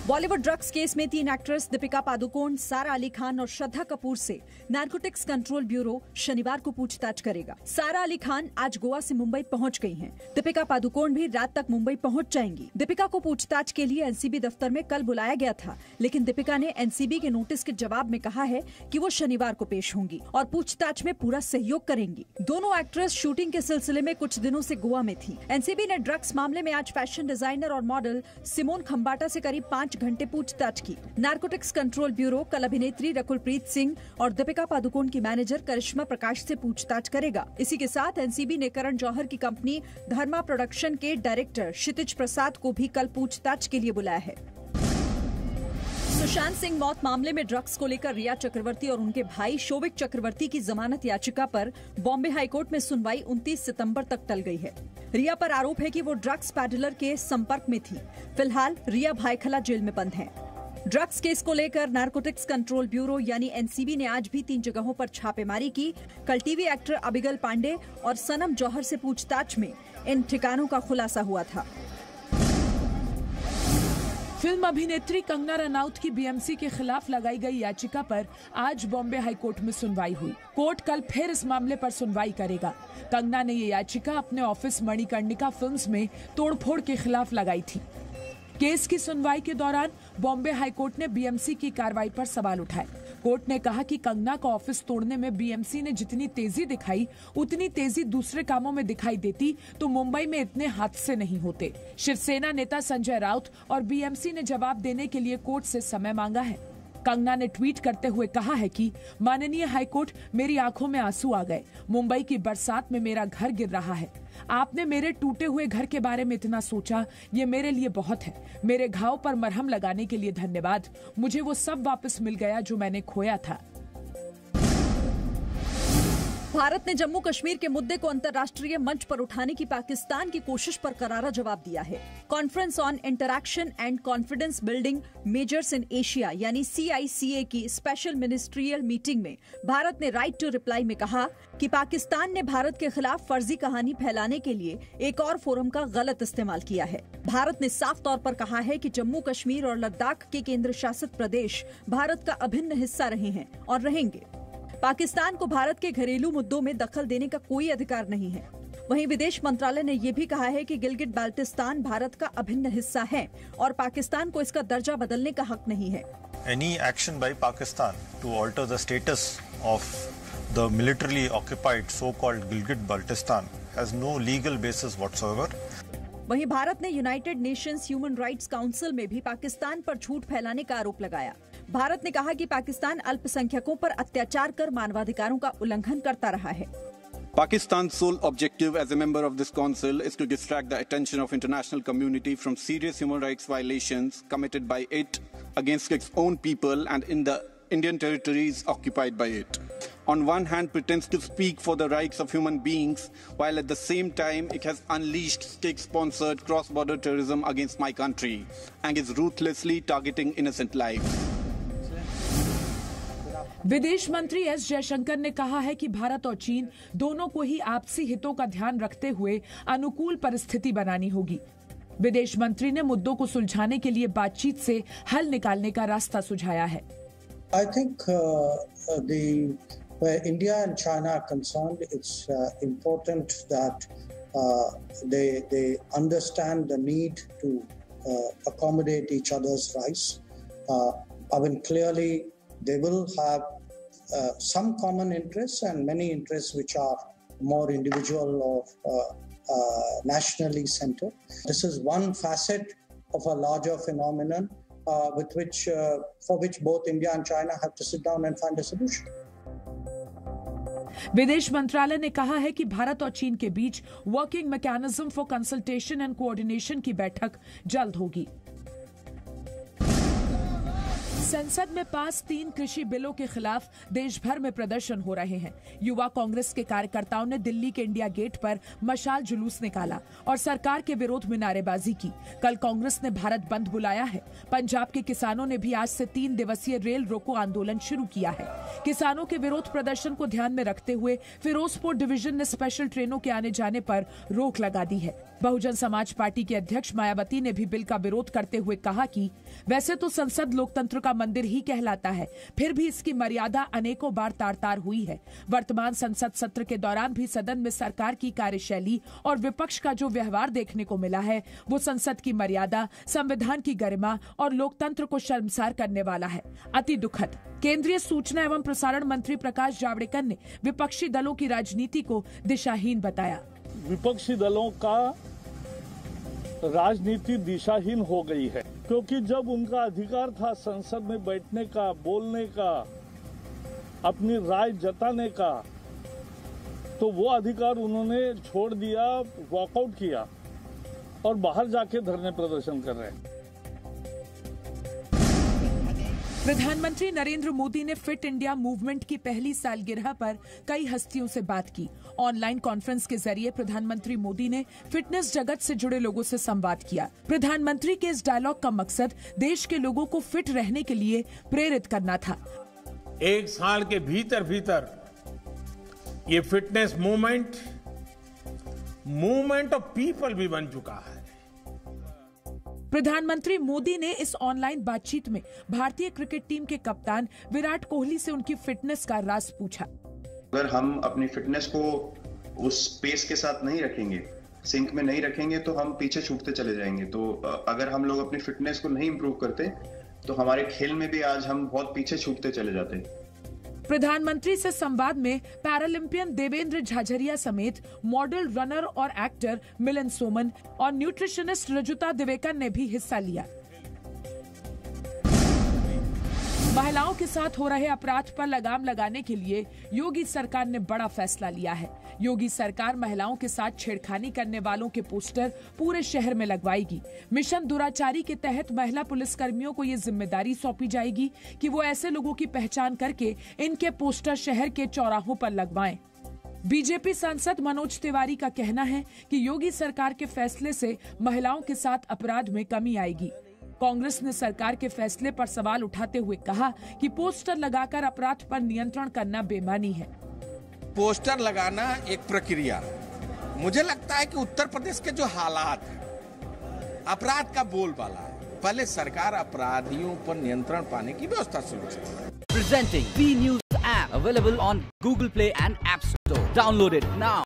Bollywood drugs case में 3 actress Deepika Padukone, सारा अली खान और श्रद्धा कपूर से नारकोटिक्स कंट्रोल ब्यूरो शनिवार को पूछताछ करेगा। सारा अली खान आज गोवा से मुंबई पहुंच गई हैं। दीपिका पादुकोण भी रात तक मुंबई पहुंच जाएंगी। दीपिका को पूछताछ के लिए एनसीबी दफ्तर में कल बुलाया गया था, लेकिन दीपिका ने एनसीबी के नोटिस के जवाब में कहा है कि वो शनिवार को पेश होंगी और पूछताछ में पूरा सहयोग करेंगी। दोनों एक्ट्रेस शूटिंग के सिलसिले में कुछ दिनों से गोवा में थी। एनसीबी ने ड्रग्स मामले में आज फैशन डिजाइनर और मॉडल सिमोन खंबाटा से करीब 5 घंटे पूछताछ की। नारकोटिक्स कंट्रोल ब्यूरो कल अभिनेत्री रकुलप्रीत सिंह और दीपिका पादुकोण की मैनेजर करिश्मा प्रकाश से पूछताछ करेगा। इसी के साथ एनसीबी ने करण जौहर की कंपनी धर्मा प्रोडक्शन के डायरेक्टर क्षितिज प्रसाद को भी कल पूछताछ के लिए बुलाया है। सुशांत सिंह मौत मामले में ड्रग्स को लेकर रिया चक्रवर्ती और उनके भाई शोभिक चक्रवर्ती की जमानत याचिका पर बॉम्बे हाईकोर्ट में सुनवाई 29 सितंबर तक टल गई है। रिया पर आरोप है कि वो ड्रग्स पैडलर के संपर्क में थी। फिलहाल रिया भायखला जेल में बंद है। ड्रग्स केस को लेकर नारकोटिक्स कंट्रोल ब्यूरो यानी एनसीबी ने आज भी 3 जगहों पर छापेमारी की। कल टीवी एक्टर अबिगल पांडे और सनम जौहर से पूछताछ में इन ठिकानों का खुलासा हुआ था। फिल्म अभिनेत्री कंगना रनौत की बीएमसी के खिलाफ लगाई गई याचिका पर आज बॉम्बे हाईकोर्ट में सुनवाई हुई। कोर्ट कल फिर इस मामले पर सुनवाई करेगा। कंगना ने ये याचिका अपने ऑफिस मणिकर्णिका फिल्म्स में तोड़फोड़ के खिलाफ लगाई थी। केस की सुनवाई के दौरान बॉम्बे हाईकोर्ट ने बीएमसी की कार्रवाई पर सवाल उठाए। कोर्ट ने कहा कि कंगना का ऑफिस तोड़ने में बीएमसी ने जितनी तेजी दिखाई, उतनी तेजी दूसरे कामों में दिखाई देती तो मुंबई में इतने हादसे नहीं होते। शिवसेना नेता संजय राउत और बीएमसी ने जवाब देने के लिए कोर्ट से समय मांगा है। कंगना ने ट्वीट करते हुए कहा है कि माननीय हाईकोर्ट, मेरी आंखों में आंसू आ गए। मुंबई की बरसात में मेरा घर गिर रहा है। आपने मेरे टूटे हुए घर के बारे में इतना सोचा, ये मेरे लिए बहुत है। मेरे घाव पर मरहम लगाने के लिए धन्यवाद। मुझे वो सब वापस मिल गया जो मैंने खोया था। भारत ने जम्मू कश्मीर के मुद्दे को अंतर्राष्ट्रीय मंच पर उठाने की पाकिस्तान की कोशिश पर करारा जवाब दिया है। Conference on interaction and confidence building measures in Asia यानी CICA की स्पेशल मिनिस्ट्रियल मीटिंग में भारत ने राइट टू रिप्लाई में कहा कि पाकिस्तान ने भारत के खिलाफ फर्जी कहानी फैलाने के लिए एक और फोरम का गलत इस्तेमाल किया है। भारत ने साफ तौर पर कहा है कि जम्मू कश्मीर और लद्दाख के केंद्र शासित प्रदेश भारत का अभिन्न हिस्सा रहे हैं और रहेंगे। पाकिस्तान को भारत के घरेलू मुद्दों में दखल देने का कोई अधिकार नहीं है। वहीं विदेश मंत्रालय ने यह भी कहा है कि गिलगिट बाल्टिस्तान भारत का अभिन्न हिस्सा है और पाकिस्तान को इसका दर्जा बदलने का हक नहीं है। Any action by Pakistan to alter the status of the militarily occupied so-called Gilgit-Baltistan has no legal basis whatsoever. वहीं भारत ने United Nations human rights council में भी पाकिस्तान पर झूठ फैलाने का आरोप लगाया। भारत ने कहा कि पाकिस्तान अल्पसंख्यकों पर अत्याचार कर मानवाधिकारों का उल्लंघन करता रहा है। Pakistan's sole objective as a member of this council is to distract the attention of international community from serious human rights violations committed by it against its own people and in the Indian territories occupied by it. On one hand, pretends to speak for the rights of human beings, while at the same time it has unleashed state-sponsored cross-border terrorism against my country and is ruthlessly targeting innocent lives. विदेश मंत्री S Jaishankar ने कहा है कि भारत और चीन दोनों को ही आपसी हितों का ध्यान रखते हुए अनुकूल परिस्थिति बनानी होगी। विदेश मंत्री ने मुद्दों को सुलझाने के लिए बातचीत से हल निकालने का रास्ता सुझाया है। I think where India and China are concerned, it's important that they understand the need to accommodate each other's rights. I mean, clearly they will have some common interests and many interests which are more individual or nationally centered. This is one facet of a larger phenomenon for which both India and China have to sit down and find a solution. विदेश मंत्रालय ने कहा है कि भारत और चीन के बीच working mechanism for consultation and coordination की बैठक जल्द होगी। संसद में पास 3 कृषि बिलों के खिलाफ देश भर में प्रदर्शन हो रहे हैं। युवा कांग्रेस के कार्यकर्ताओं ने दिल्ली के इंडिया गेट पर मशाल जुलूस निकाला और सरकार के विरोध में नारेबाजी की। कल कांग्रेस ने भारत बंद बुलाया है। पंजाब के किसानों ने भी आज से 3 दिवसीय रेल रोको आंदोलन शुरू किया है। किसानों के विरोध प्रदर्शन को ध्यान में रखते हुए फिरोजपुर डिवीजन ने स्पेशल ट्रेनों के आने जाने पर रोक लगा दी है। बहुजन समाज पार्टी के अध्यक्ष मायावती ने भी बिल का विरोध करते हुए कहा कि वैसे तो संसद लोकतंत्र का मंदिर ही कहलाता है, फिर भी इसकी मर्यादा अनेकों बार तार-तार हुई है। वर्तमान संसद सत्र के दौरान भी सदन में सरकार की कार्यशैली और विपक्ष का जो व्यवहार देखने को मिला है, वो संसद की मर्यादा, संविधान की गरिमा और लोकतंत्र को शर्मसार करने वाला है। अति दुखद। केंद्रीय सूचना एवं प्रसारण मंत्री प्रकाश जावड़ेकर ने विपक्षी दलों की राजनीति को दिशाहीन बताया। विपक्षी दलों का राजनीति दिशाहीन हो गई है, क्योंकि जब उनका अधिकार था संसद में बैठने का, बोलने का, अपनी राय जताने का, तो वो अधिकार उन्होंने छोड़ दिया, वॉकआउट किया और बाहर जाके धरने प्रदर्शन कर रहे हैं। प्रधानमंत्री नरेंद्र मोदी ने फिट इंडिया मूवमेंट की पहली सालगिरह पर कई हस्तियों से बात की। ऑनलाइन कॉन्फ्रेंस के जरिए प्रधानमंत्री मोदी ने फिटनेस जगत से जुड़े लोगों से संवाद किया। प्रधानमंत्री के इस डायलॉग का मकसद देश के लोगों को फिट रहने के लिए प्रेरित करना था। 1 साल के भीतर ये फिटनेस मूवमेंट ऑफ पीपल भी बन चुका है। प्रधानमंत्री मोदी ने इस ऑनलाइन बातचीत में भारतीय क्रिकेट टीम के कप्तान विराट कोहली से उनकी फिटनेस का राज पूछा। अगर हम अपनी फिटनेस को उस पेस के साथ नहीं रखेंगे, सिंक में नहीं रखेंगे, तो हम पीछे छूटते चले जाएंगे। तो अगर हम लोग अपनी फिटनेस को नहीं इंप्रूव करते, तो हमारे खेल में भी आज हम बहुत पीछे छूटते चले जाते। प्रधानमंत्री से संवाद में पैरालंपियन देवेंद्र झाझरिया समेत मॉडल, रनर और एक्टर मिलन सोमन और न्यूट्रिशनिस्ट रजुता दिवेकर ने भी हिस्सा लिया। महिलाओं के साथ हो रहे अपराध पर लगाम लगाने के लिए योगी सरकार ने बड़ा फैसला लिया है। योगी सरकार महिलाओं के साथ छेड़खानी करने वालों के पोस्टर पूरे शहर में लगवाएगी। मिशन दुराचारी के तहत महिला पुलिसकर्मियों को ये जिम्मेदारी सौंपी जाएगी कि वो ऐसे लोगों की पहचान करके इनके पोस्टर शहर के चौराहों पर लगवाएं। बीजेपी सांसद मनोज तिवारी का कहना है कि योगी सरकार के फैसले से महिलाओं के साथ अपराध में कमी आएगी। कांग्रेस ने सरकार के फैसले पर सवाल उठाते हुए कहा कि पोस्टर लगाकर अपराध पर नियंत्रण करना बेईमानी है। पोस्टर लगाना एक प्रक्रिया, मुझे लगता है कि उत्तर प्रदेश के जो हालात है, अपराध का बोलबाला है, पहले सरकार अपराधियों पर नियंत्रण पाने की व्यवस्था शुरू करे। Presenting B News app available on Google Play and App Store. Download it now.